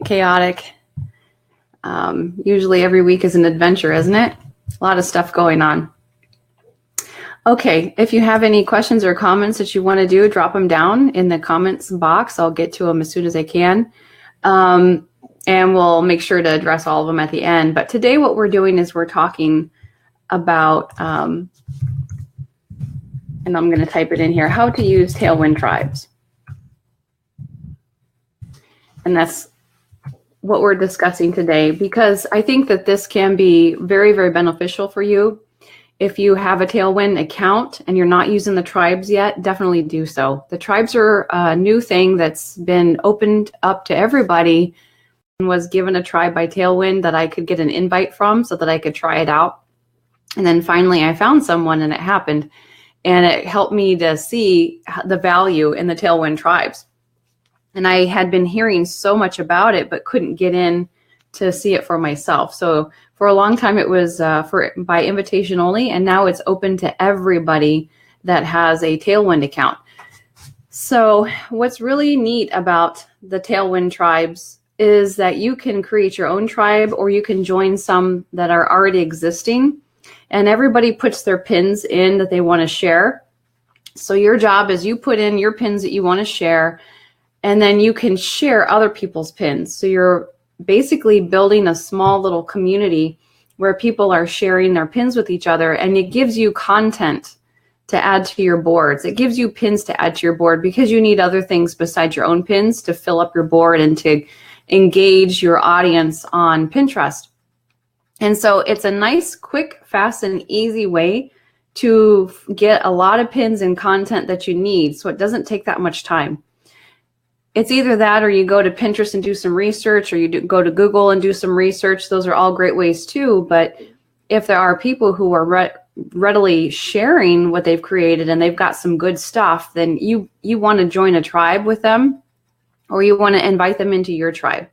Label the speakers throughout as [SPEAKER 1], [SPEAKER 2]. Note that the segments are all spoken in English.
[SPEAKER 1] chaotic. Usually every week is an adventure, isn't it? A lot of stuff going on. Okay, if you have any questions or comments that you want to do, drop them down in the comments box. I'll get to them as soon as I can. And we'll make sure to address all of them at the end. But today what we're doing is we're talking about, and I'm going to type it in here, how to use Tailwind Tribes. And that's what we're discussing today, because I think that this can be very, very beneficial for you. If you have a Tailwind account and you're not using the tribes yet, definitely do so. The tribes are a new thing that's been opened up to everybody and was given a tribe by Tailwind that I could get an invite from so that I could try it out. And then finally I found someone and it happened. And it helped me to see the value in the Tailwind tribes. And I had been hearing so much about it, but couldn't get in to see it for myself. So for a long time, it was by invitation only, and now it's open to everybody that has a Tailwind account. So what's really neat about the Tailwind tribes is that you can create your own tribe, or you can join some that are already existing, and everybody puts their pins in that they want to share. So your job is you put in your pins that you want to share, and then you can share other people's pins. So you're basically building a small little community where people are sharing their pins with each other, and it gives you content to add to your boards. It gives you pins to add to your board because you need other things besides your own pins to fill up your board and to engage your audience on Pinterest. And so it's a nice, quick, fast, and easy way to get a lot of pins and content that you need, so it doesn't take that much time. It's either that, or you go to Pinterest and do some research, or you go to Google and do some research. Those are all great ways too. But if there are people who are readily sharing what they've created and they've got some good stuff, then you want to join a tribe with them, or you want to invite them into your tribe.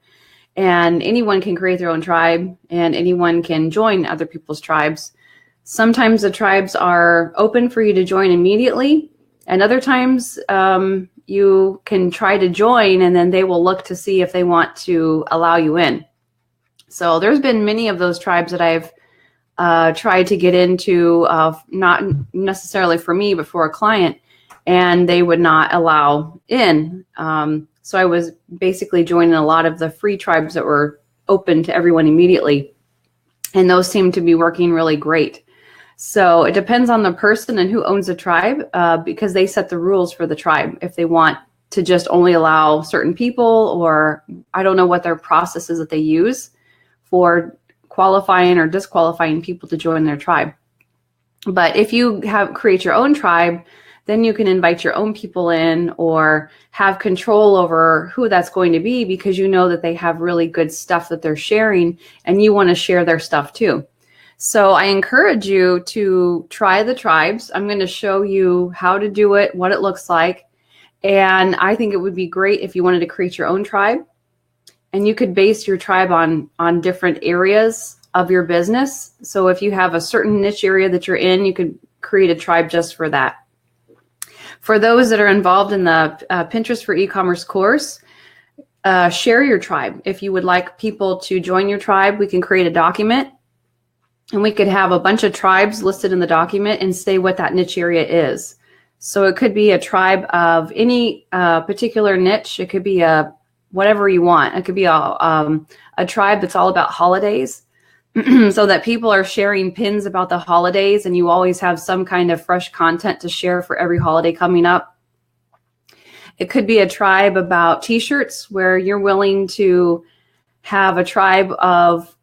[SPEAKER 1] And anyone can create their own tribe, and anyone can join other people's tribes. Sometimes the tribes are open for you to join immediately, and other times you can try to join, and then they will look to see if they want to allow you in. So there's been many of those tribes that I've tried to get into, not necessarily for me, but for a client, and they would not allow in. So I was basically joining a lot of the free tribes that were open to everyone immediately, and those seem to be working really great. So it depends on the person and who owns the tribe, because they set the rules for the tribe. If they want to just only allow certain people, or I don't know what their process is that they use for qualifying or disqualifying people to join their tribe. But if you create your own tribe, then you can invite your own people in, or have control over who that's going to be, because you know that they have really good stuff that they're sharing, and you want to share their stuff too. So I encourage you to try the tribes. I'm going to show you how to do it, what it looks like. And I think it would be great if you wanted to create your own tribe, and you could base your tribe on different areas of your business. So if you have a certain niche area that you're in, you could create a tribe just for that. For those that are involved in the Pinterest for e-commerce course, share your tribe. If you would like people to join your tribe, we can create a document. And we could have a bunch of tribes listed in the document and say what that niche area is. So it could be a tribe of any particular niche. It could be whatever you want. It could be a tribe that's all about holidays, so that people are sharing pins about the holidays, and you always have some kind of fresh content to share for every holiday coming up. It could be a tribe about t-shirts, where you're willing to have a tribe of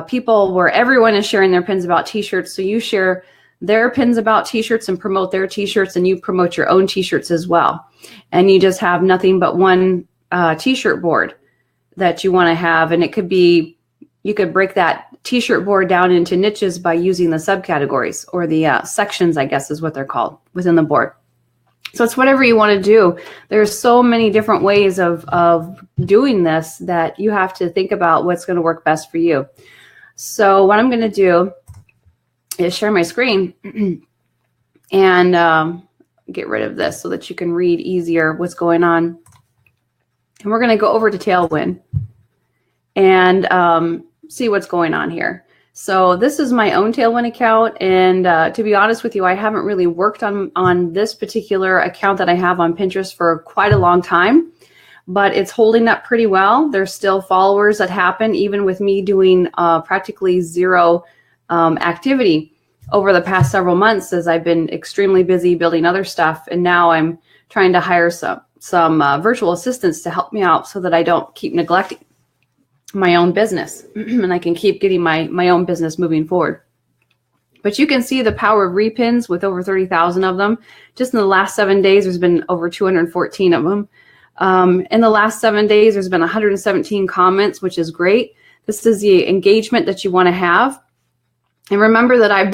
[SPEAKER 1] people where everyone is sharing their pins about t-shirts. So you share their pins about t-shirts and promote their t-shirts, and you promote your own t-shirts as well. And you just have nothing but one t-shirt board that you want to have. And it could be, you could break that t-shirt board down into niches by using the subcategories, or the sections, I guess is what they're called, within the board. So it's whatever you want to do. There's so many different ways of doing this that you have to think about what's going to work best for you. So what I'm going to do is share my screen and get rid of this so that you can read easier what's going on. And we're going to go over to Tailwind. and see what's going on here. So this is my own Tailwind account, and to be honest with you, I haven't really worked on this particular account that I have on Pinterest for quite a long time, but it's holding up pretty well. There's still followers that happen, even with me doing practically zero activity over the past several months, as I've been extremely busy building other stuff, and now I'm trying to hire some virtual assistants to help me out so that I don't keep neglecting my own business and I can keep getting my own business moving forward. But you can see the power of repins with over 30,000 of them. Just in the last 7 days, there's been over 214 of them. In the last 7 days, there's been 117 comments, which is great. This is the engagement that you want to have. And remember that I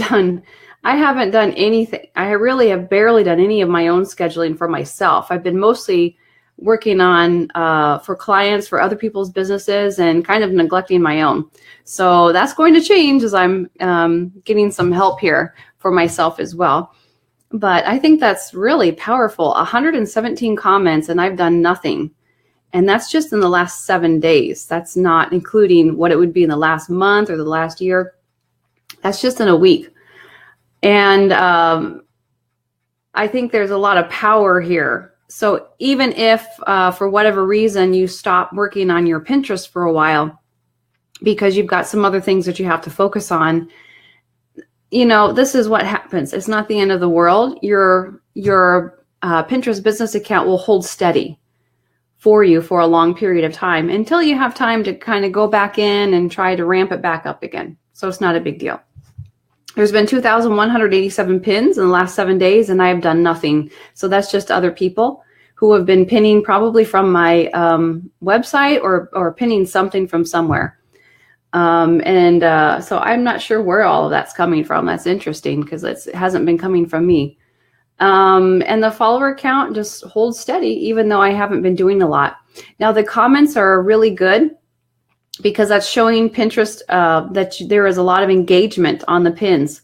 [SPEAKER 1] haven't done anything. I really have barely done any of my own scheduling for myself. I've been mostly working on for clients, for other people's businesses, and kind of neglecting my own. So that's going to change as I'm getting some help here for myself as well. But I think that's really powerful. 117 comments and I've done nothing. And that's just in the last 7 days. That's not including what it would be in the last month or the last year. That's just in a week. And I think there's a lot of power here. So even if for whatever reason you stop working on your Pinterest for a while because you've got some other things that you have to focus on, this is what happens. It's not the end of the world. Your Pinterest business account will hold steady for you for a long period of time until you have time to kind of go back in and try to ramp it back up again. So it's not a big deal. There's been 2,187 pins in the last 7 days, and I have done nothing. So that's just other people who have been pinning probably from my website or pinning something from somewhere. So I'm not sure where all of that's coming from. That's interesting because it hasn't been coming from me. And the follower count just holds steady, even though I haven't been doing a lot. Now, the comments are really good, because that's showing Pinterest that there is a lot of engagement on the pins.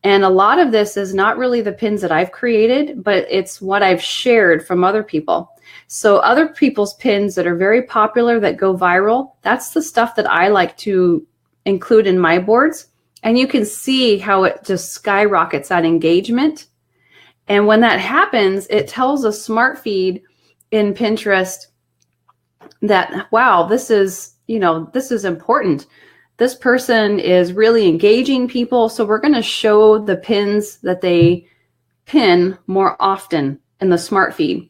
[SPEAKER 1] And a lot of this is not really the pins that I've created, but it's what I've shared from other people. So other people's pins that are very popular, that go viral, that's the stuff that I like to include in my boards. And you can see how it just skyrockets that engagement. And when that happens, it tells a smart feed in Pinterest that, wow, this is important. This person is really engaging people. So we're going to show the pins that they pin more often in the smart feed.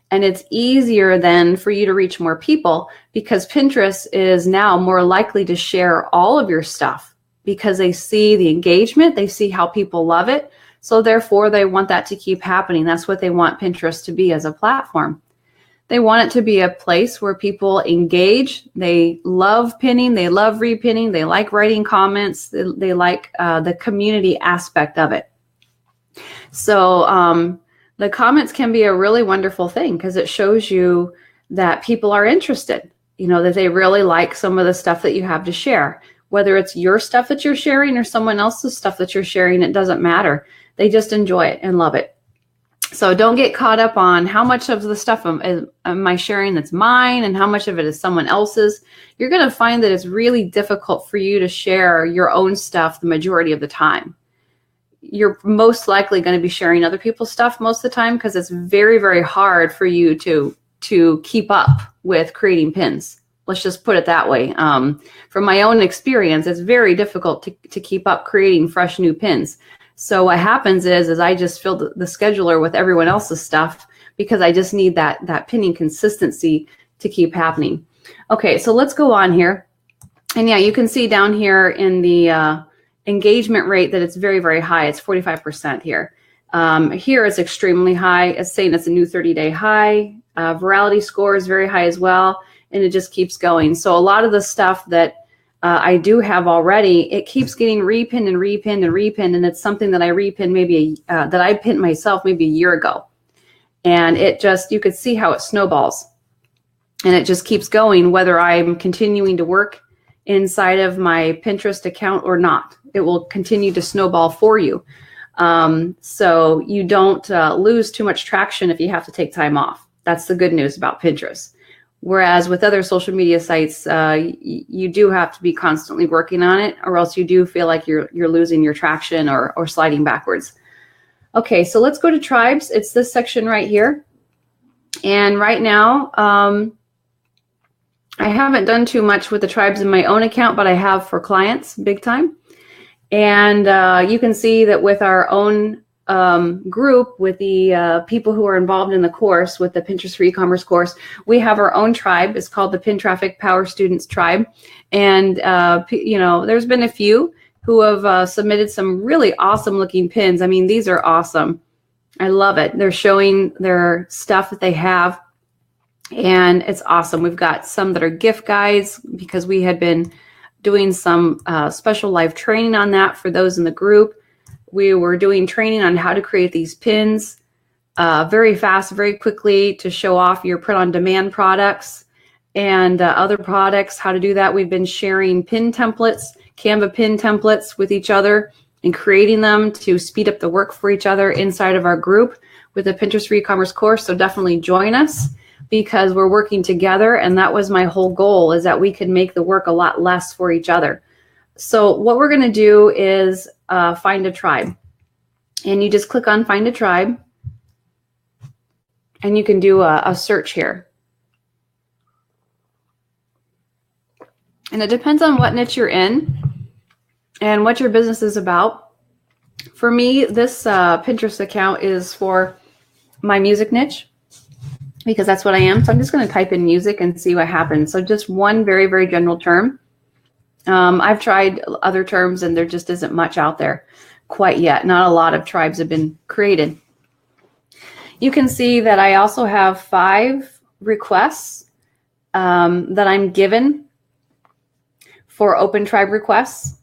[SPEAKER 1] And it's easier then for you to reach more people, because Pinterest is now more likely to share all of your stuff because they see the engagement, they see how people love it. So therefore they want that to keep happening. That's what they want Pinterest to be as a platform. They want it to be a place where people engage. They love pinning. They love repinning. They like writing comments. They like the community aspect of it. So the comments can be a really wonderful thing because it shows you that people are interested, that they really like some of the stuff that you have to share. Whether it's your stuff that you're sharing or someone else's stuff that you're sharing, it doesn't matter. They just enjoy it and love it. So don't get caught up on how much of the stuff am I sharing that's mine and how much of it is someone else's. You're going to find that it's really difficult for you to share your own stuff the majority of the time. You're most likely going to be sharing other people's stuff most of the time because it's very, very hard for you to keep up with creating pins. Let's just put it that way. From my own experience, it's very difficult to keep up creating fresh new pins. So what happens is I just fill the scheduler with everyone else's stuff because I just need that pinning consistency to keep happening. Okay, so let's go on here. And yeah, you can see down here in the engagement rate that it's very, very high. It's 45% here. Here it's extremely high. It's saying it's a new 30-day high. Virality score is very high as well. And it just keeps going. So a lot of the stuff that I do have already, it keeps getting repinned and repinned and repinned, and it's something that I repinned that I pinned myself maybe a year ago. And it just, you could see how it snowballs. And it just keeps going whether I'm continuing to work inside of my Pinterest account or not. It will continue to snowball for you. So you don't lose too much traction if you have to take time off. That's the good news about Pinterest. Whereas with other social media sites, you do have to be constantly working on it, or else you do feel like you're losing your traction or sliding backwards. Okay, so let's go to tribes. It's this section right here. And right now, I haven't done too much with the tribes in my own account, but I have for clients big time. And you can see that with our own group, with the people who are involved in the course, with the Pinterest for e-commerce course, we have our own tribe. It's called the Pin Traffic Power Students Tribe. And, you know, there's been a few who have submitted some really awesome looking pins. I mean, these are awesome. I love it. They're showing their stuff that they have, and it's awesome. We've got some that are gift guides because we had been doing some special live training on that for those in the group. We were doing training on how to create these pins very fast, very quickly to show off your print-on-demand products and other products, how to do that. We've been sharing pin templates, Canva pin templates with each other and creating them to speed up the work for each other inside of our group with the Pinterest for e-commerce course. So definitely join us because we're working together. And that was my whole goal, is that we could make the work a lot less for each other. So what we're going to do is find a tribe. And you just click on find a tribe. And you can do a search here. And it depends on what niche you're in and what your business is about. For me, this Pinterest account is for my music niche because that's what I am. So I'm just going to type in music and see what happens. So just one very, very general term. I've tried other terms and there just isn't much out there quite yet. Not a lot of tribes have been created. You can see that I also have 5 requests that I'm given for open tribe requests.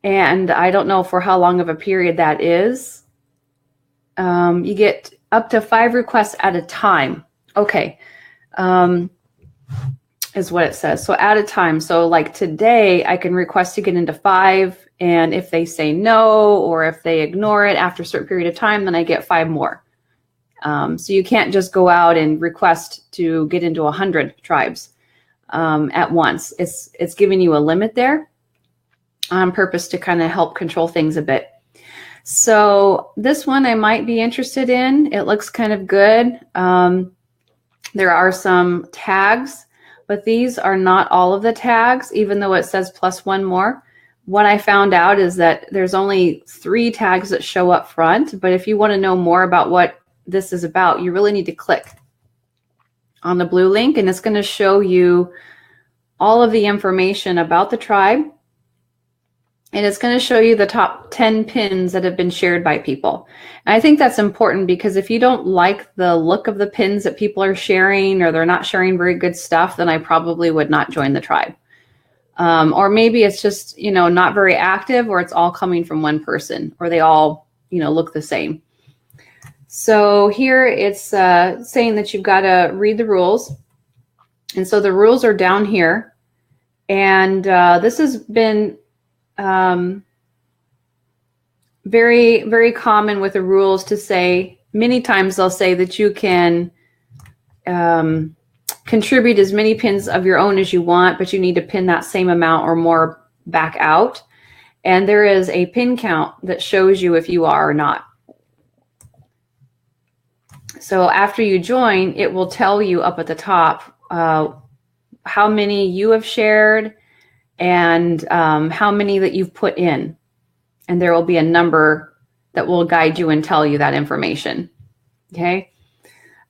[SPEAKER 1] And I don't know for how long of a period that is. You get up to 5 requests at a time. Okay, is what it says. So at a time. So like today, I can request to get into 5. And if they say no, or if they ignore it after a certain period of time, then I get 5 more. So you can't just go out and request to get into 100 tribes at once. It's giving you a limit there on purpose to kind of help control things a bit. So this one I might be interested in. It looks kind of good. There are some tags, but these are not all of the tags, even though it says +1 more. What I found out is that there's only 3 tags that show up front, but if you want to know more about what this is about, you really need to click on the blue link, and it's going to show you all of the information about the tribe. And it's going to show you the top 10 pins that have been shared by people. And I think that's important because if you don't like the look of the pins that people are sharing, or they're not sharing very good stuff, then I probably would not join the tribe. Or maybe it's just, you know, not very active, or it's all coming from one person, or they all, you know, look the same. So here it's saying that you've got to read the rules. And so the rules are down here. And this has been very, very common with the rules to say, many times they'll say that you can contribute as many pins of your own as you want, but you need to pin that same amount or more back out. And there is a pin count that shows you if you are or not. So after you join, it will tell you up at the top how many you have shared and how many that you've put in. And there will be a number that will guide you and tell you that information. Okay.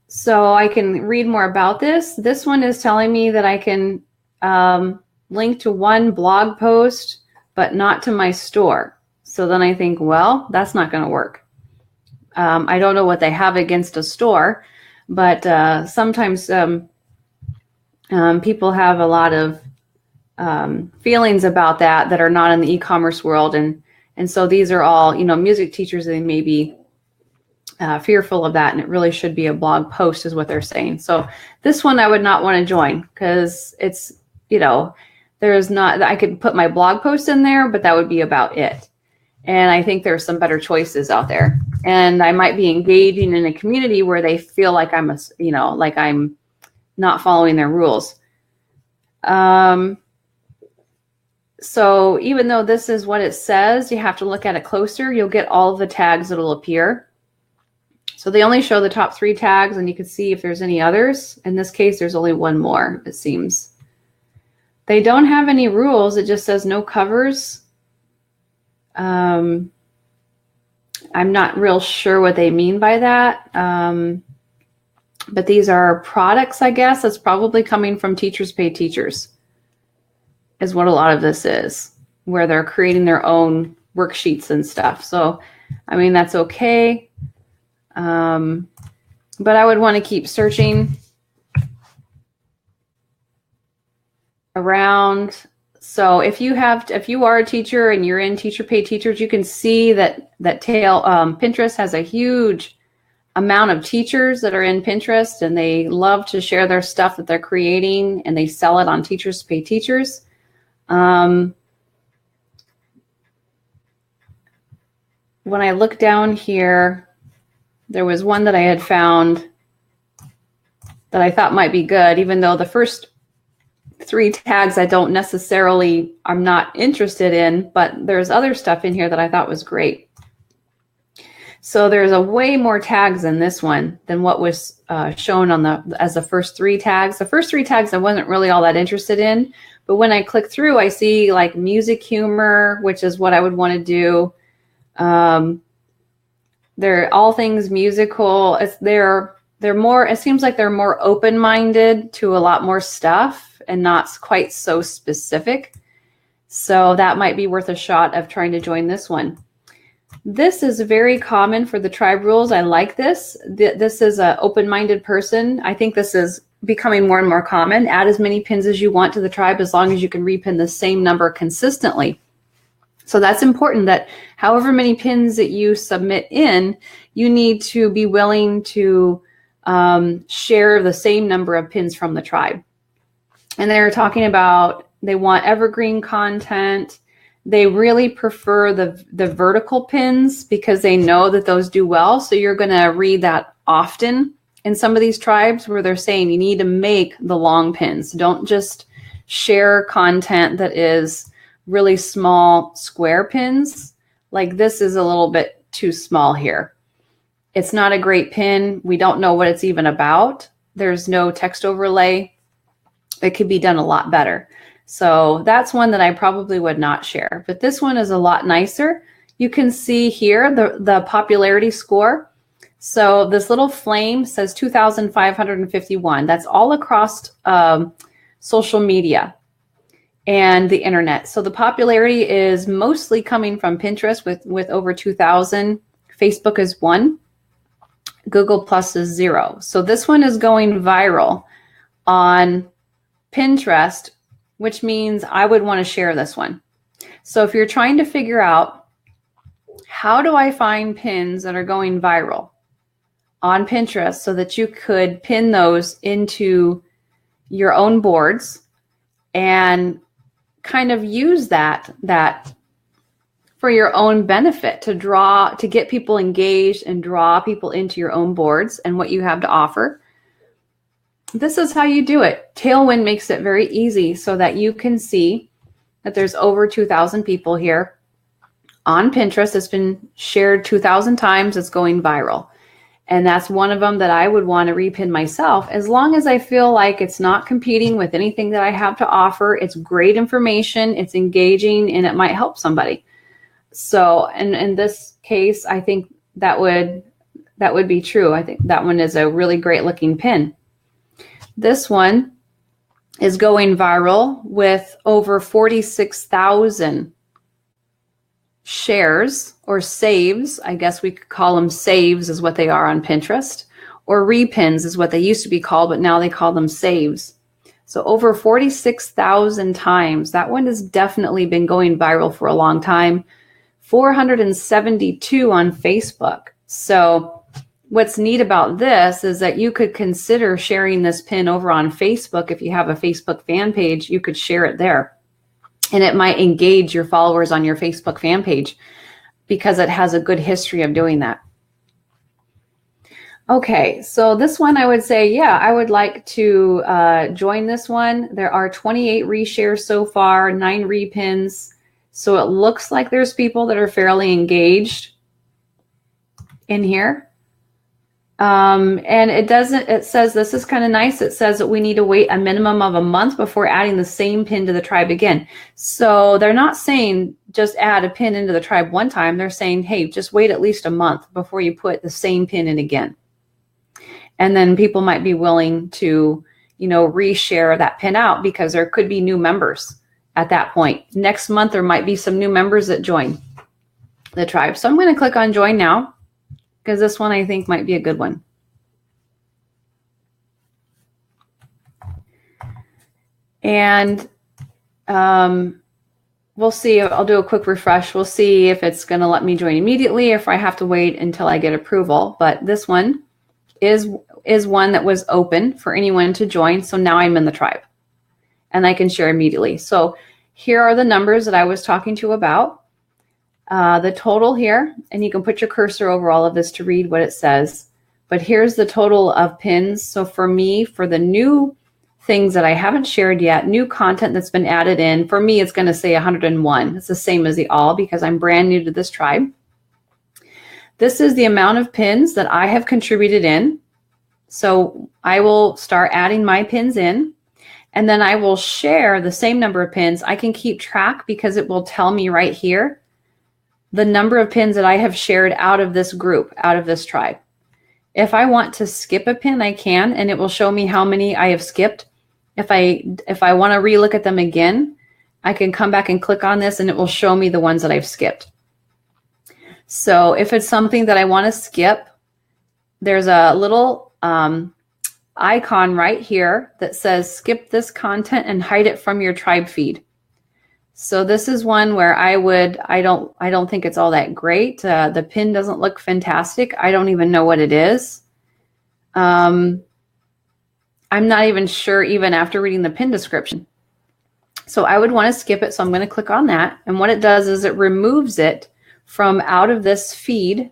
[SPEAKER 1] So I can read more about this. This one is telling me that I can link to one blog post, but not to my store. So then I think, well, that's not going to work. I don't know what they have against a store, but sometimes people have a lot of feelings about that are not in the e-commerce world. And so these are all, you know, music teachers, they may be fearful of that, and it really should be a blog post is what they're saying. So this one I would not want to join because it's, you know, there's not, I could put my blog post in there, but that would be about it. And I think there's some better choices out there. And I might be engaging in a community where they feel like I'm a, you know, like I'm not following their rules. So even though this is what it says, you have to look at it closer. You'll get all of the tags that will appear. So they only show the top 3 tags, and you can see if there's any others. In this case, there's only one more, it seems. They don't have any rules. It just says no covers. I'm not real sure what they mean by that. But these are products, I guess. That's probably coming from Teachers Pay Teachers, is what a lot of this is, where they're creating their own worksheets and stuff. So, I mean, that's okay. But I would want to keep searching around. So if you are a teacher and you're in Teacher Pay Teachers, you can see that Pinterest has a huge amount of teachers that are in Pinterest, and they love to share their stuff that they're creating, and they sell it on Teachers Pay Teachers. When I look down here, there was one that I had found that I thought might be good, even though the first 3 tags I'm not interested in, but there's other stuff in here that I thought was great. So there's a way more tags in this one than what was shown as the first 3 tags. The first 3 tags I wasn't really all that interested in, but when I click through, I see like music humor, which is what I would want to do. They're all things musical. They're more. It seems like they're more open-minded to a lot more stuff and not quite so specific. So that might be worth a shot of trying to join this one. This is very common for the tribe rules. I like this. This is an open-minded person. I think this is becoming more and more common. Add as many pins as you want to the tribe as long as you can repin the same number consistently. So that's important, that however many pins that you submit in, you need to be willing to share the same number of pins from the tribe. And they're talking about they want evergreen content. They really prefer the vertical pins because they know that those do well. So you're going to read that often in some of these tribes where they're saying you need to make the long pins. Don't just share content that is really small square pins. Like this is a little bit too small here. It's not a great pin. We don't know what it's even about. There's no text overlay. It could be done a lot better. So that's one that I probably would not share. But this one is a lot nicer. You can see here the popularity score. So this little flame says 2,551. That's all across social media and the internet. So the popularity is mostly coming from Pinterest with over 2,000. Facebook is 1. Google Plus is 0. So this one is going viral on Pinterest, which means I would want to share this one. So if you're trying to figure out how do I find pins that are going viral on Pinterest so that you could pin those into your own boards and kind of use that for your own benefit to get people engaged and draw people into your own boards and what you have to offer. This is how you do it. Tailwind makes it very easy so that you can see that there's over 2,000 people here on Pinterest. It's been shared 2,000 times. It's going viral. And that's one of them that I would want to repin myself, as long as I feel like it's not competing with anything that I have to offer. It's great information, it's engaging, and it might help somebody. So in this case, I think that would be true. I think that one is a really great looking pin. This one is going viral with over 46,000 shares or saves. I guess we could call them saves is what they are on Pinterest, or repins is what they used to be called, but now they call them saves. So over 46,000 times. That one has definitely been going viral for a long time. 472 on Facebook. So what's neat about this is that you could consider sharing this pin over on Facebook. If you have a Facebook fan page, you could share it there. And it might engage your followers on your Facebook fan page because it has a good history of doing that. Okay, so this one I would say, yeah, I would like to join this one. There are 28 reshares so far, 9 repins. So it looks like there's people that are fairly engaged in here. And it says, this is kind of nice. It says that we need to wait a minimum of a month before adding the same pin to the tribe again. So they're not saying just add a pin into the tribe one time. They're saying, hey, just wait at least a month before you put the same pin in again. And then people might be willing to, reshare that pin out because there could be new members at that point. Next month, there might be some new members that join the tribe. So I'm going to click on join now, because this one I think might be a good one. And we'll see. I'll do a quick refresh. We'll see if it's going to let me join immediately, or if I have to wait until I get approval. But this one is one that was open for anyone to join. So now I'm in the tribe and I can share immediately. So here are the numbers that I was talking to you about. The total here, and you can put your cursor over all of this to read what it says. But here's the total of pins. So for me, for the new things that I haven't shared yet, new content that's been added in, for me, it's going to say 101. It's the same as the all because I'm brand new to this tribe. This is the amount of pins that I have contributed in. So I will start adding my pins in, and then I will share the same number of pins. I can keep track because it will tell me right here the number of pins that I have shared out of this group, out of this tribe. If I want to skip a pin, I can, and it will show me how many I have skipped. If I want to relook at them again, I can come back and click on this and it will show me the ones that I've skipped. So if it's something that I want to skip, there's a little icon right here that says skip this content and hide it from your tribe feed. So this is one where I don't think it's all that great. The pin doesn't look fantastic. I don't even know what it is. I'm not even sure even after reading the pin description. So I would want to skip it. So I'm going to click on that. And what it does is it removes it from out of this feed.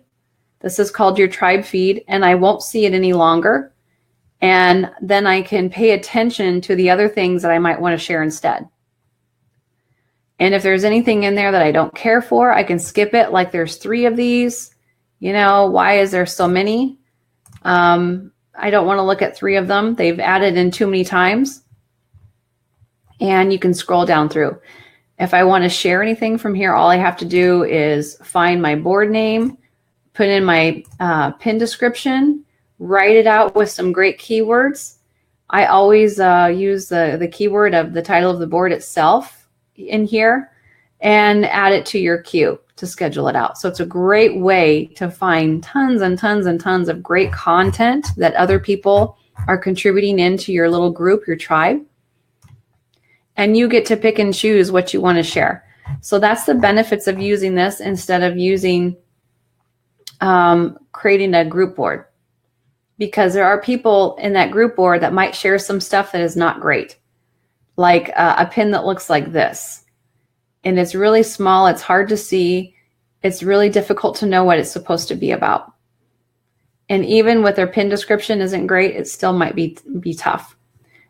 [SPEAKER 1] This is called your tribe feed, and I won't see it any longer. And then I can pay attention to the other things that I might want to share instead. And if there's anything in there that I don't care for, I can skip it. Like there's 3 of these. Why is there so many? I don't want to look at 3 of them. They've added in too many times. And you can scroll down through. If I want to share anything from here, all I have to do is find my board name, put in my pin description, write it out with some great keywords. I always use the keyword of the title of the board itself in here and add it to your queue to schedule it out. So it's a great way to find tons and tons and tons of great content that other people are contributing into your little group, your tribe. And you get to pick and choose what you want to share. So that's the benefits of using this instead of using creating a group board. Because there are people in that group board that might share some stuff that is not great. Like a pin that looks like this. And it's really small. It's hard to see. It's really difficult to know what it's supposed to be about. And even with their pin description isn't great, it still might be tough.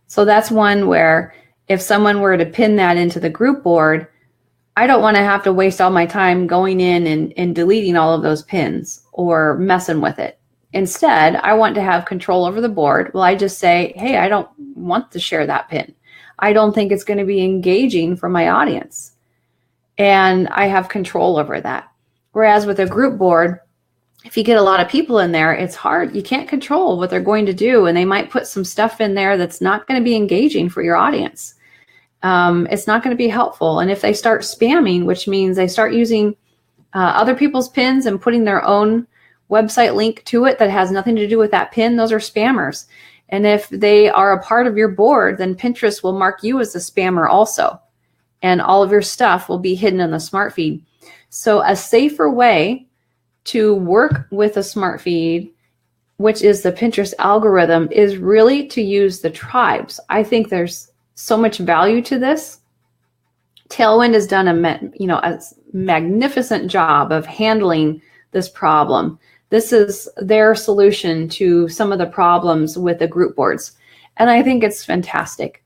[SPEAKER 1] So that's one where if someone were to pin that into the group board, I don't want to have to waste all my time going in and deleting all of those pins or messing with it. Instead, I want to have control over the board. Well, I just say, hey, I don't want to share that pin. I don't think it's going to be engaging for my audience. And I have control over that. Whereas with a group board, if you get a lot of people in there, it's hard. You can't control what they're going to do. And they might put some stuff in there that's not going to be engaging for your audience. It's not going to be helpful. And if they start spamming, which means they start using other people's pins and putting their own website link to it that has nothing to do with that pin, those are spammers. And if they are a part of your board, then Pinterest will mark you as a spammer also. And all of your stuff will be hidden in the smart feed. So a safer way to work with a smart feed, which is the Pinterest algorithm, is really to use the tribes. I think there's so much value to this. Tailwind has done a magnificent job of handling this problem. This is their solution to some of the problems with the group boards. And I think it's fantastic.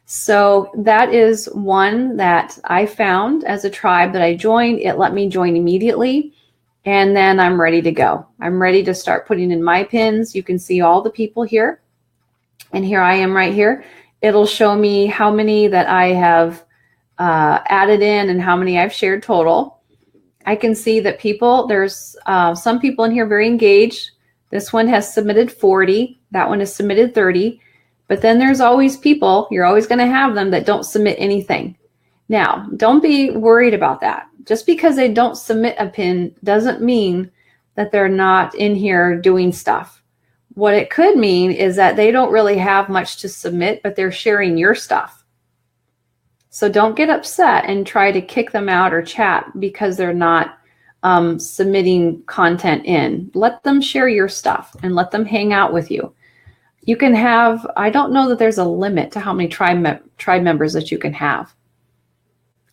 [SPEAKER 1] So that is one that I found as a tribe that I joined. It let me join immediately. And then I'm ready to go. I'm ready to start putting in my pins. You can see all the people here. And here I am right here. It'll show me how many that I have added in and how many I've shared total. I can see that there's some people in here very engaged. This one has submitted 40. That one has submitted 30. But then there's always people, you're always going to have them that don't submit anything. Now, don't be worried about that. Just because they don't submit a pin doesn't mean that they're not in here doing stuff. What it could mean is that they don't really have much to submit, but they're sharing your stuff. So don't get upset and try to kick them out or chat because they're not submitting content in. Let them share your stuff and let them hang out with you. You can have, I don't know that there's a limit to how many tribe members that you can have.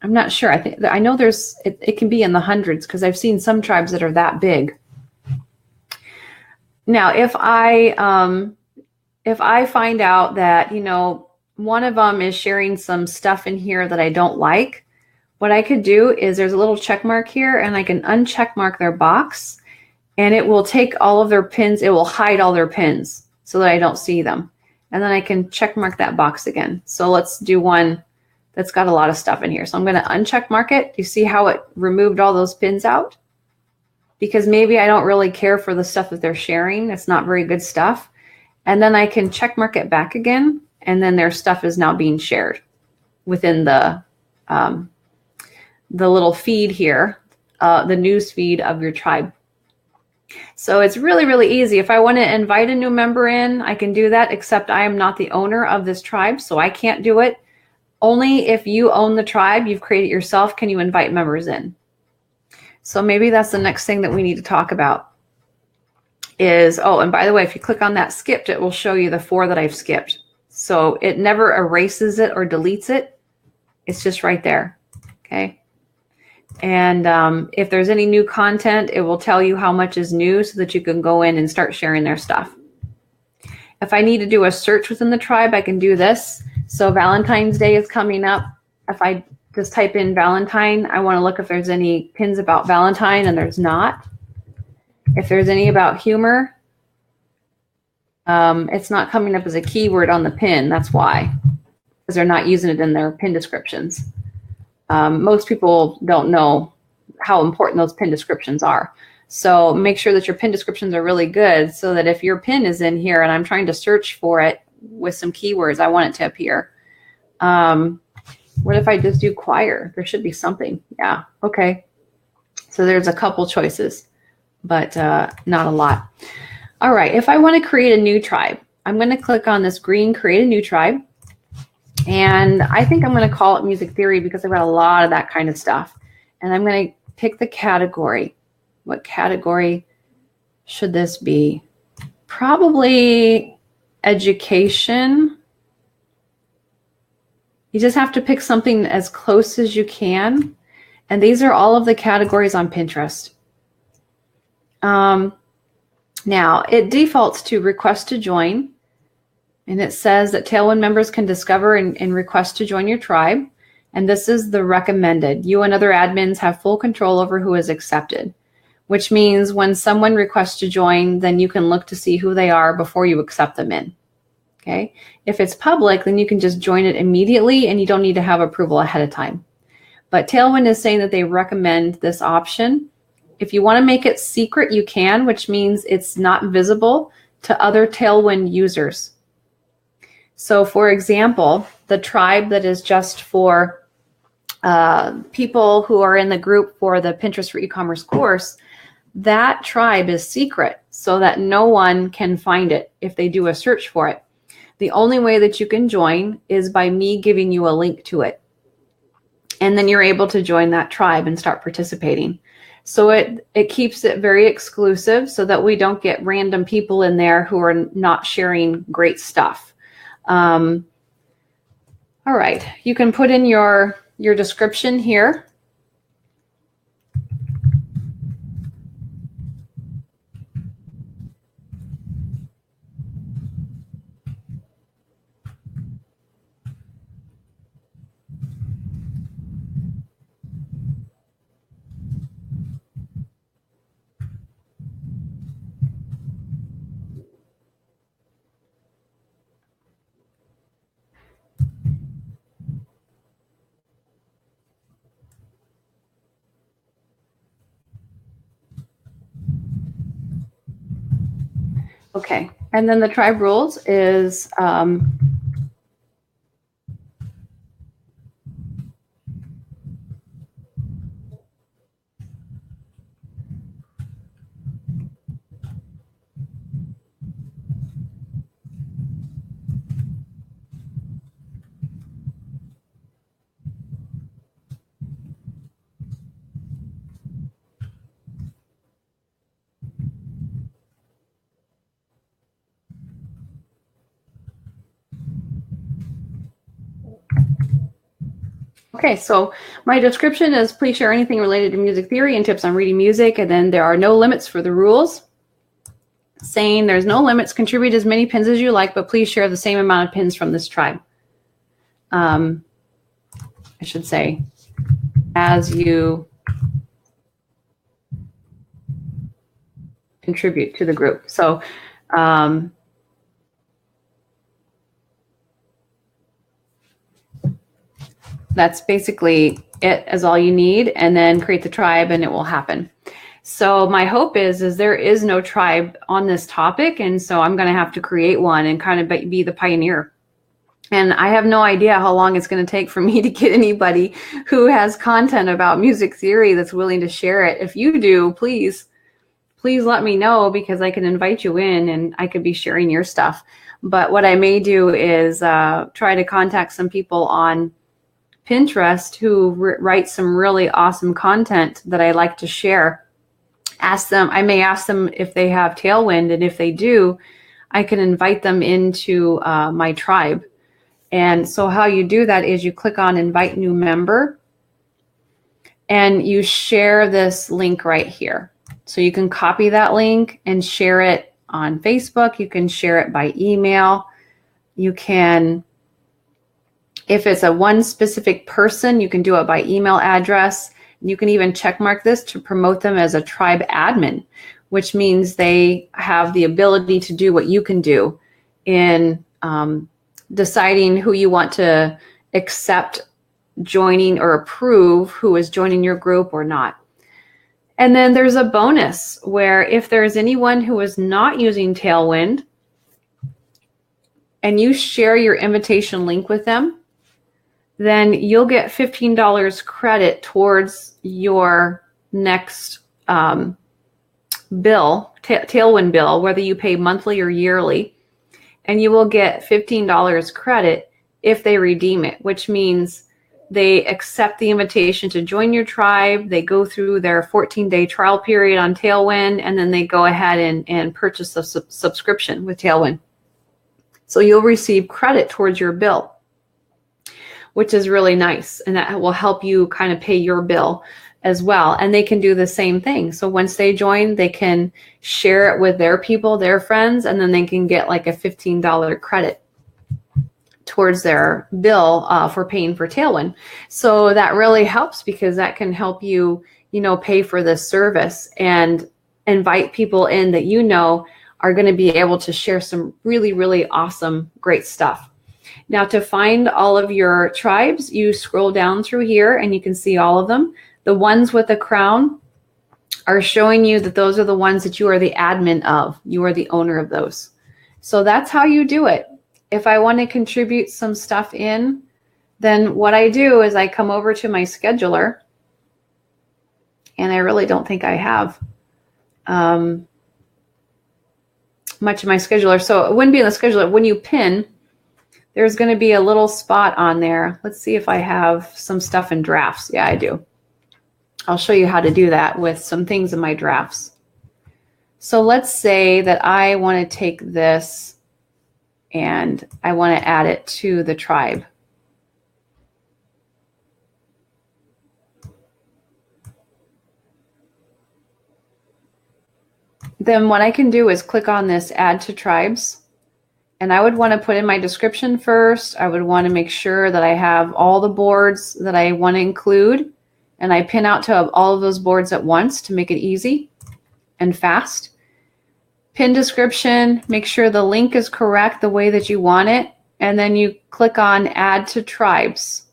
[SPEAKER 1] I'm not sure. I know it can be in the hundreds because I've seen some tribes that are that big. Now, if I find out that, one of them is sharing some stuff in here that I don't like, what I could do is there's a little check mark here and I can uncheck mark their box and it will take all of their pins. It will hide all their pins so that I don't see them. And then I can check mark that box again. So let's do one that's got a lot of stuff in here. So I'm going to uncheck mark it. You see how it removed all those pins out? Because maybe I don't really care for the stuff that they're sharing. It's not very good stuff. And then I can check mark it back again. And then their stuff is now being shared within the little feed here, the news feed of your tribe. So it's really, really easy. If I want to invite a new member in, I can do that, except I am not the owner of this tribe, so I can't do it. Only if you own the tribe, you've created it yourself, can you invite members in. So maybe that's the next thing that we need to talk about is, oh, and by the way, if you click on that skipped, it will show you the 4 that I've skipped. So it never erases it or deletes it. It's just right there, okay? And if there's any new content, it will tell you how much is new so that you can go in and start sharing their stuff. If I need to do a search within the tribe, I can do this. So Valentine's Day is coming up. If I just type in Valentine, I want to look if there's any pins about Valentine, and there's not. If there's any about humor, it's not coming up as a keyword on the pin. That's why, because they're not using it in their pin descriptions. Most people don't know how important those pin descriptions are. So make sure that your pin descriptions are really good so that if your pin is in here and I'm trying to search for it with some keywords, I want it to appear. What if I just do choir? There should be something. Yeah. Okay. So there's a couple choices, but not a lot. All right. If I want to create a new tribe, I'm going to click on this green create a new tribe. And I think I'm going to call it music theory because I've got a lot of that kind of stuff. And I'm going to pick the category. What category should this be? Probably education. You just have to pick something as close as you can. And these are all of the categories on Pinterest. Now, it defaults to request to join. And it says that Tailwind members can discover and request to join your tribe. And this is the recommended. You and other admins have full control over who is accepted, which means when someone requests to join, then you can look to see who they are before you accept them in. Okay. If it's public, then you can just join it immediately and you don't need to have approval ahead of time. But Tailwind is saying that they recommend this option. If you want to make it secret, you can, which means it's not visible to other Tailwind users. So for example, the tribe that is just for people who are in the group for the Pinterest for e-commerce course, that tribe is secret so that no one can find it if they do a search for it. The only way that you can join is by me giving you a link to it. And then you're able to join that tribe and start participating. So it keeps it very exclusive so that we don't get random people in there who are not sharing great stuff. All right, you can put in your description here. Okay, and then the tribe rules is okay, so my description is please share anything related to music theory and tips on reading music, and then there are no limits for the rules. Saying there's no limits, contribute as many pins as you like, but please share the same amount of pins from this tribe. I should say, as you contribute to the group. So that's basically it as all you need, and then create the tribe and it will happen. So my hope is there is no tribe on this topic, and so I'm going to have to create one and kind of be the pioneer. And I have no idea how long it's going to take for me to get anybody who has content about music theory that's willing to share it. If you do, please let me know, because I can invite you in and I could be sharing your stuff. But what I may do is try to contact some people on Pinterest who write some really awesome content that I like to share. I may ask them if they have Tailwind, and if they do, I can invite them into my tribe. And so how you do that is you click on invite new member and you share this link right here. So you can copy that link and share it on Facebook. You can share it by email. You can, if it's a one specific person, you can do it by email address. You can even check mark this to promote them as a tribe admin, which means they have the ability to do what you can do in deciding who you want to accept joining or approve who is joining your group or not. And then there's a bonus where if there's anyone who is not using Tailwind and you share your invitation link with them, then you'll get $15 credit towards your next bill, Tailwind bill, whether you pay monthly or yearly. And you will get $15 credit if they redeem it, which means they accept the invitation to join your tribe. They go through their 14-day trial period on Tailwind, and then they go ahead and purchase a subscription with Tailwind. So you'll receive credit towards your bill, which is really nice. And that will help you kind of pay your bill as well. And they can do the same thing. So once they join, they can share it with their people, their friends, and then they can get like a $15 credit towards their bill for paying for Tailwind. So that really helps, because that can help you, pay for this service and invite people in that are going to be able to share some really, really awesome, great stuff. Now, to find all of your tribes, you scroll down through here and you can see all of them. The ones with the crown are showing you that those are the ones that you are the admin of. You are the owner of those. So that's how you do it. If I want to contribute some stuff in, then what I do is I come over to my scheduler, and I really don't think I have much of my scheduler. So it wouldn't be in the scheduler. When you pin, there's going to be a little spot on there. Let's see if I have some stuff in drafts. Yeah, I do. I'll show you how to do that with some things in my drafts. So let's say that I want to take this and I want to add it to the tribe. Then what I can do is click on this Add to Tribes. And I would want to put in my description first. I would want to make sure that I have all the boards that I want to include. And I pin out to all of those boards at once to make it easy and fast. Pin description, make sure the link is correct the way that you want it. And then you click on Add to Tribes.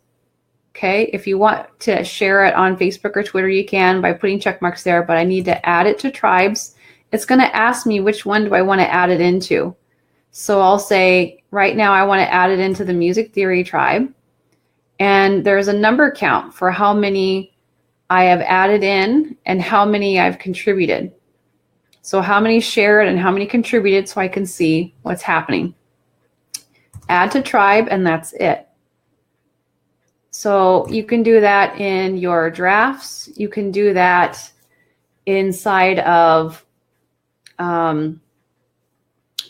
[SPEAKER 1] Okay, if you want to share it on Facebook or Twitter, you can by putting check marks there, but I need to add it to Tribes. it's going to ask me which one do I want to add it into. So I'll say, right now I want to add it into the music theory tribe. And there's a number count for how many I have added in and how many I've contributed. So how many shared and how many contributed, so I can see what's happening. Add to tribe, and that's it. So you can do that in your drafts. You can do that inside of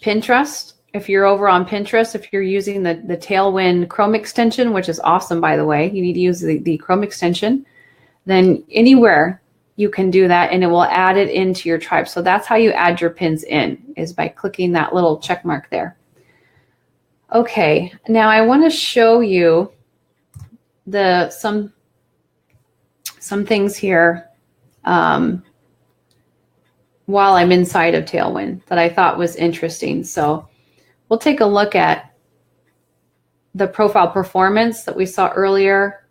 [SPEAKER 1] Pinterest. If you're over on Pinterest, if you're using the Tailwind Chrome extension, which is awesome, by the way, you need to use the Chrome extension, then anywhere you can do that, and it will add it into your tribe. So that's how you add your pins in, is by clicking that little check mark there. Okay, now I want to show you some things here while I'm inside of Tailwind that I thought was interesting. So we'll take a look at the profile performance that we saw earlier.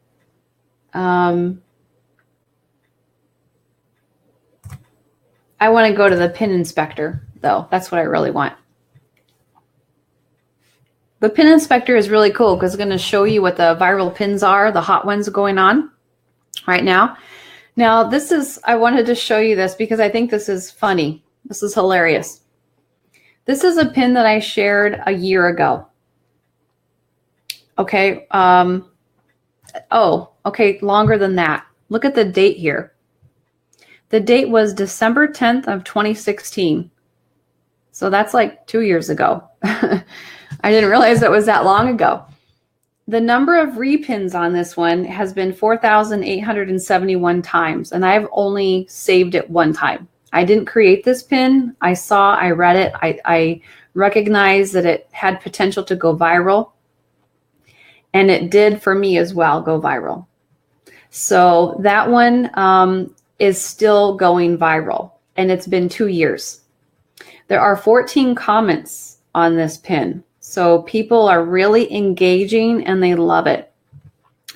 [SPEAKER 1] I want to go to the pin inspector, though. That's what I really want. The pin inspector is really cool because it's going to show you what the viral pins are, the hot ones going on right now. Now, I wanted to show you this because I think this is funny. This is hilarious. This is a pin that I shared a year ago. Okay. Okay. Longer than that. Look at the date here. The date was December 10th of 2016. So that's like 2 years ago. I didn't realize it was that long ago. The number of repins on this one has been 4,871 times, and I've only saved it one time. I didn't create this pin. I read it. I recognized that it had potential to go viral, and it did for me as well go viral. So that one is still going viral, and it's been 2 years. There are 14 comments on this pin. So people are really engaging and they love it.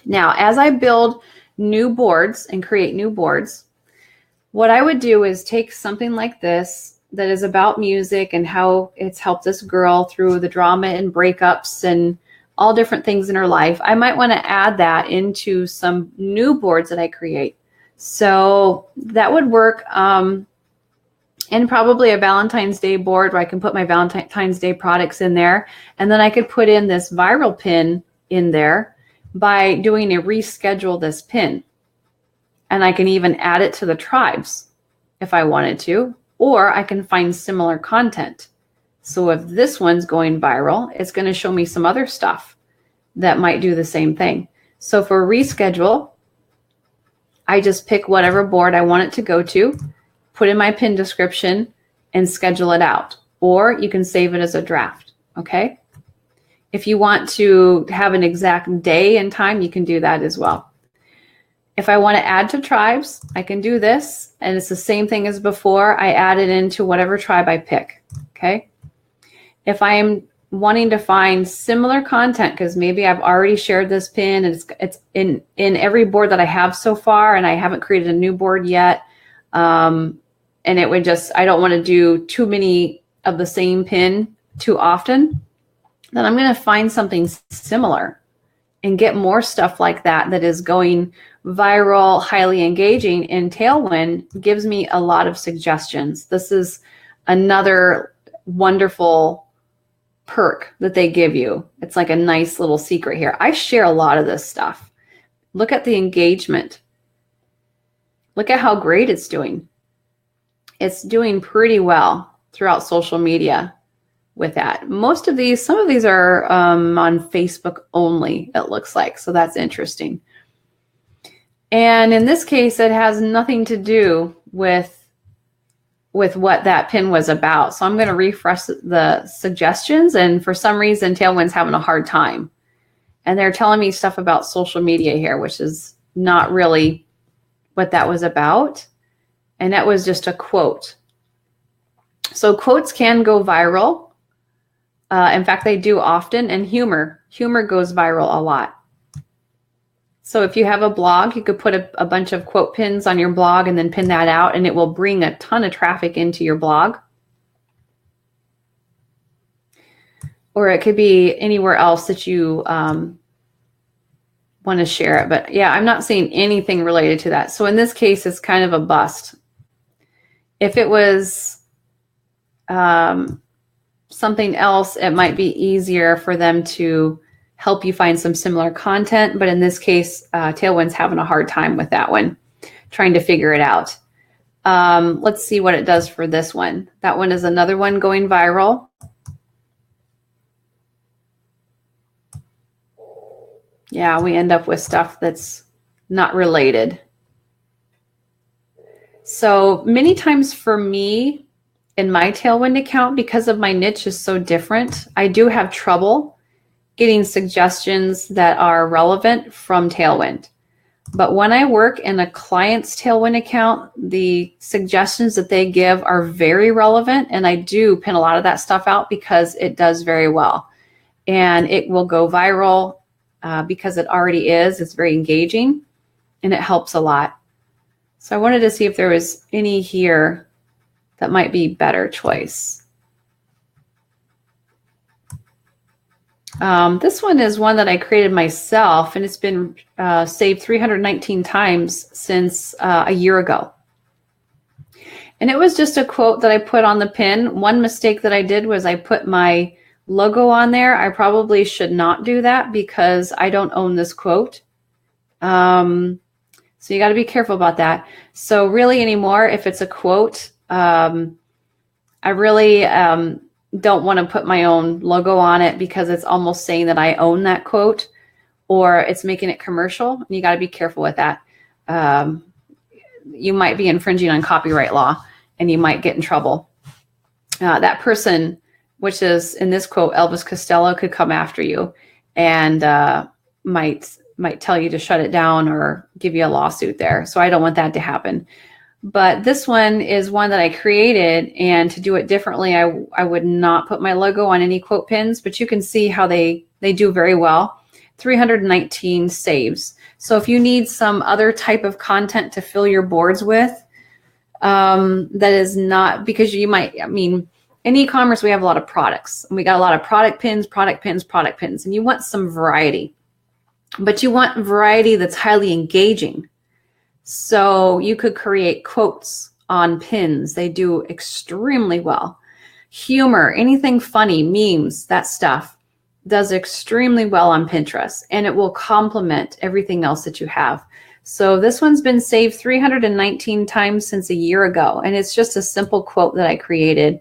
[SPEAKER 1] Now, as I build new boards and create new boards, what I would do is take something like this that is about music and how it's helped this girl through the drama and breakups and all different things in her life. I might want to add that into some new boards that I create. So that would work in probably a Valentine's Day board where I can put my Valentine's Day products in there. And then I could put in this viral pin in there by doing a reschedule this pin. And I can even add it to the tribes if I wanted to, or I can find similar content. So if this one's going viral, it's going to show me some other stuff that might do the same thing. So for reschedule, I just pick whatever board I want it to go to, put in my pin description, and schedule it out. Or you can save it as a draft, okay? If you want to have an exact day and time, you can do that as well. If I want to add to tribes, I can do this, and it's the same thing as before. I add it into whatever tribe I pick, okay? If I am wanting to find similar content, because maybe I've already shared this pin and it's in every board that I have so far, and I haven't created a new board yet, and it would just, I don't want to do too many of the same pin too often, then I'm going to find something similar and get more stuff like that that is going viral, highly engaging. And Tailwind gives me a lot of suggestions. This is another wonderful perk that they give you. It's like a nice little secret here. I share a lot of this stuff. Look at the engagement. Look at how great it's doing. It's doing pretty well throughout social media with that. Some of these are on Facebook only, it looks like. So that's interesting. And in this case, it has nothing to do with what that pin was about. So I'm going to refresh the suggestions, and for some reason, Tailwind's having a hard time. And they're telling me stuff about social media here, which is not really what that was about. And that was just a quote. So quotes can go viral. In fact, they do often. And humor goes viral a lot. So if you have a blog, you could put a bunch of quote pins on your blog and then pin that out, and it will bring a ton of traffic into your blog. Or it could be anywhere else that you want to share it. But yeah, I'm not seeing anything related to that. So in this case, it's kind of a bust. If it was something else, it might be easier for them to help you find some similar content. But in this case, Tailwind's having a hard time with that one, trying to figure it out. Let's see what it does for this one. That one is another one going viral. Yeah, we end up with stuff that's not related. So many times for me in my Tailwind account, because of my niche is so different, I do have trouble getting suggestions that are relevant from Tailwind. But when I work in a client's Tailwind account, the suggestions that they give are very relevant, and I do pin a lot of that stuff out because it does very well. And it will go viral because it already is. It's very engaging, and it helps a lot. So I wanted to see if there was any here that might be better choice. This one is one that I created myself, and it's been saved 319 times since a year ago. And it was just a quote that I put on the pin. One mistake that I did was I put my logo on there. I probably should not do that because I don't own this quote. So you got to be careful about that. So really anymore, if it's a quote, I really don't want to put my own logo on it because it's almost saying that I own that quote, or it's making it commercial. And you got to be careful with that. You might be infringing on copyright law and you might get in trouble. That person, which is in this quote, Elvis Costello, could come after you and might tell you to shut it down or give you a lawsuit there. So I don't want that to happen. But this one is one that I created, and to do it differently, I would not put my logo on any quote pins, but you can see how they do very well. 319 saves. So if you need some other type of content to fill your boards with, that is not, because you might, I mean, in e-commerce, we have a lot of products, and we got a lot of product pins, and you want some variety, but you want variety that's highly engaging. So you could create quotes on pins. They do extremely well. Humor, anything funny, memes, that stuff does extremely well on Pinterest, and it will complement everything else that you have. So this one's been saved 319 times since a year ago, and it's just a simple quote that I created.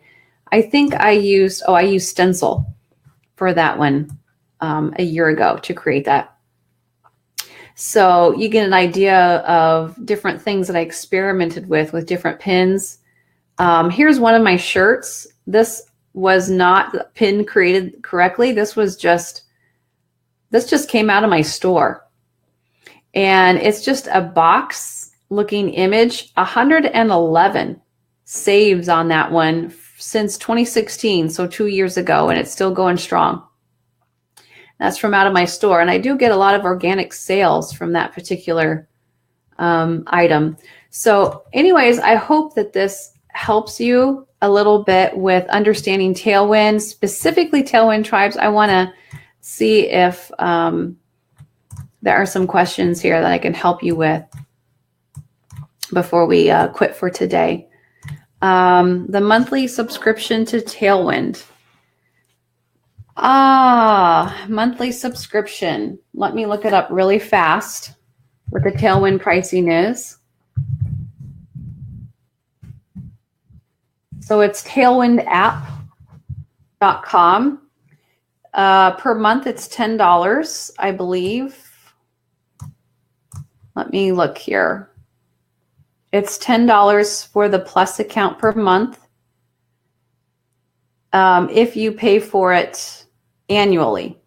[SPEAKER 1] I think I used Stencil for that one a year ago to create that. So you get an idea of different things that I experimented with different pins. Here's one of my shirts. This was not pin created correctly. This just came out of my store. And it's just a box looking image. 111 saves on that one since 2016, so 2 years ago, and it's still going strong. That's from out of my store. And I do get a lot of organic sales from that particular item. So anyways, I hope that this helps you a little bit with understanding Tailwind, specifically Tailwind Tribes. I want to see if there are some questions here that I can help you with before we quit for today. The monthly subscription to Tailwind. Monthly subscription. Let me look it up really fast, what the Tailwind pricing is. So it's tailwindapp.com. Per month, it's $10, I believe. Let me look here. It's $10 for the Plus account per month. If you pay for it annually,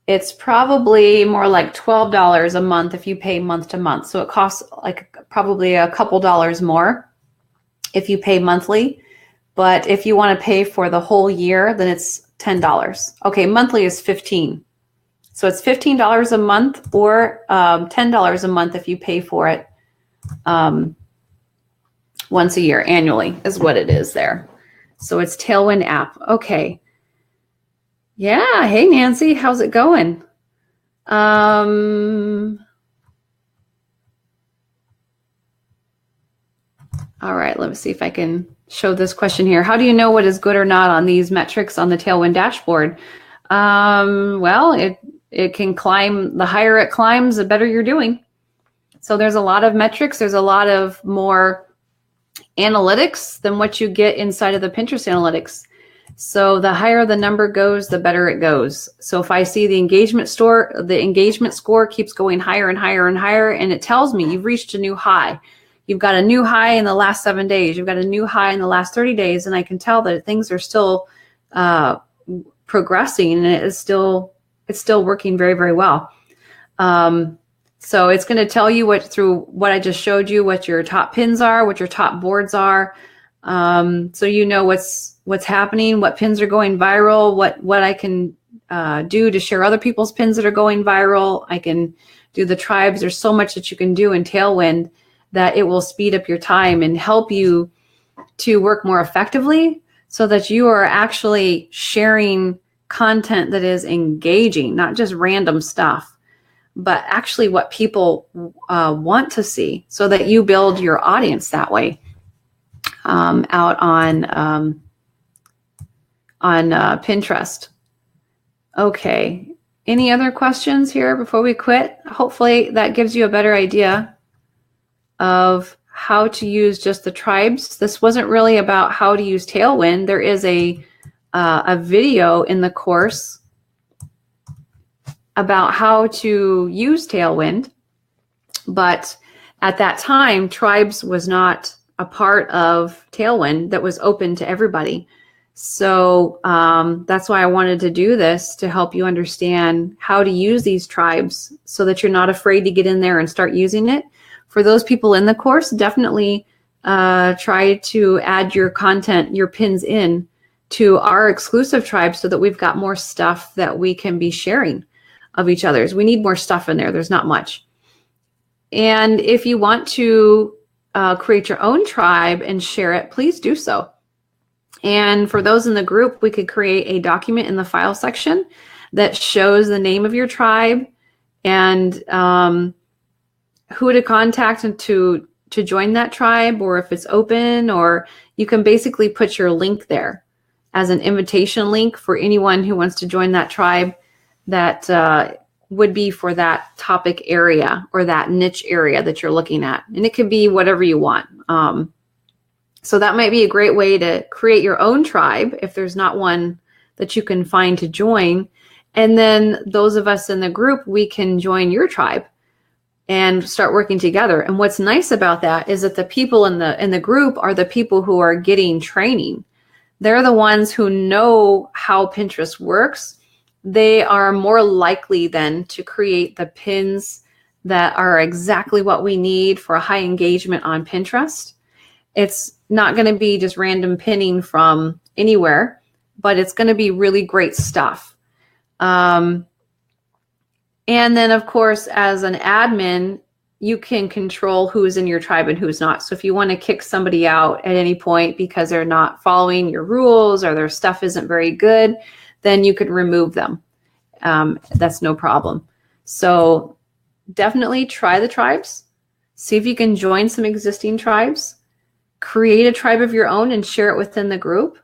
[SPEAKER 1] it's probably more like $12 a month if you pay month to month. So it costs like probably a couple dollars more if you pay monthly. But if you want to pay for the whole year, then it's $10. Okay, monthly is $15. So it's $15 a month or $10 a month if you pay for it once a year, annually is what it is there. So it's Tailwind app. Okay. Yeah. Hey, Nancy, how's it going? All right, let me see if I can show this question here. How do you know what is good or not on these metrics on the Tailwind dashboard? Well, it can climb. The higher it climbs, the better you're doing. So there's a lot of metrics. There's a lot of more analytics than what you get inside of the Pinterest analytics. So the higher the number goes, the better it goes. So if I see the engagement score keeps going higher and higher and higher, and it tells me you've reached a new high. You've got a new high in the last 7 days. You've got a new high in the last 30 days. And I can tell that things are still progressing, and it's still working very, very well. So it's going to tell you through what I just showed you, what your top pins are, what your top boards are. So you know what's happening, what pins are going viral, what I can do to share other people's pins that are going viral. I can do the tribes. There's so much that you can do in Tailwind that it will speed up your time and help you to work more effectively so that you are actually sharing content that is engaging, not just random stuff, but actually what people want to see, so that you build your audience that way out on Pinterest. Okay. Any other questions here before we quit? Hopefully that gives you a better idea of how to use just the tribes. This wasn't really about how to use Tailwind. There is a video in the course about how to use Tailwind, but at that time, tribes was not a part of Tailwind that was open to everybody. So that's why I wanted to do this, to help you understand how to use these tribes so that you're not afraid to get in there and start using it. For those people in the course, definitely try to add your content, your pins in to our exclusive tribe so that we've got more stuff that we can be sharing of each other's. We need more stuff in there. There's not much. And if you want to create your own tribe and share it, please do so. And for those in the group, we could create a document in the file section that shows the name of your tribe and who to contact and to join that tribe, or if it's open, or you can basically put your link there as an invitation link for anyone who wants to join that tribe that would be for that topic area or that niche area that you're looking at. And it could be whatever you want. So that might be a great way to create your own tribe if there's not one that you can find to join. And then those of us in the group, we can join your tribe and start working together. And what's nice about that is that the people in the group are the people who are getting training. They're the ones who know how Pinterest works. They are more likely then to create the pins that are exactly what we need for a high engagement on Pinterest. It's not going to be just random pinning from anywhere, but it's going to be really great stuff. And then, of course, as an admin, you can control who's in your tribe and who's not. So if you want to kick somebody out at any point because they're not following your rules or their stuff isn't very good, then you could remove them. That's no problem. So definitely try the tribes. See if you can join some existing tribes. Create a tribe of your own and share it within the group.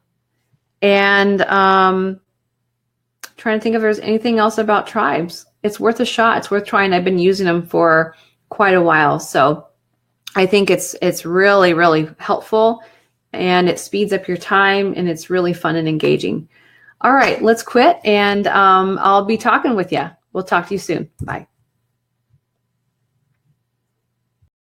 [SPEAKER 1] And trying to think if there's anything else about tribes. It's worth a shot. It's worth trying. I've been using them for quite a while. So I think it's really, really helpful, and it speeds up your time, and it's really fun and engaging. All right, let's quit, and I'll be talking with you. We'll talk to you soon. Bye.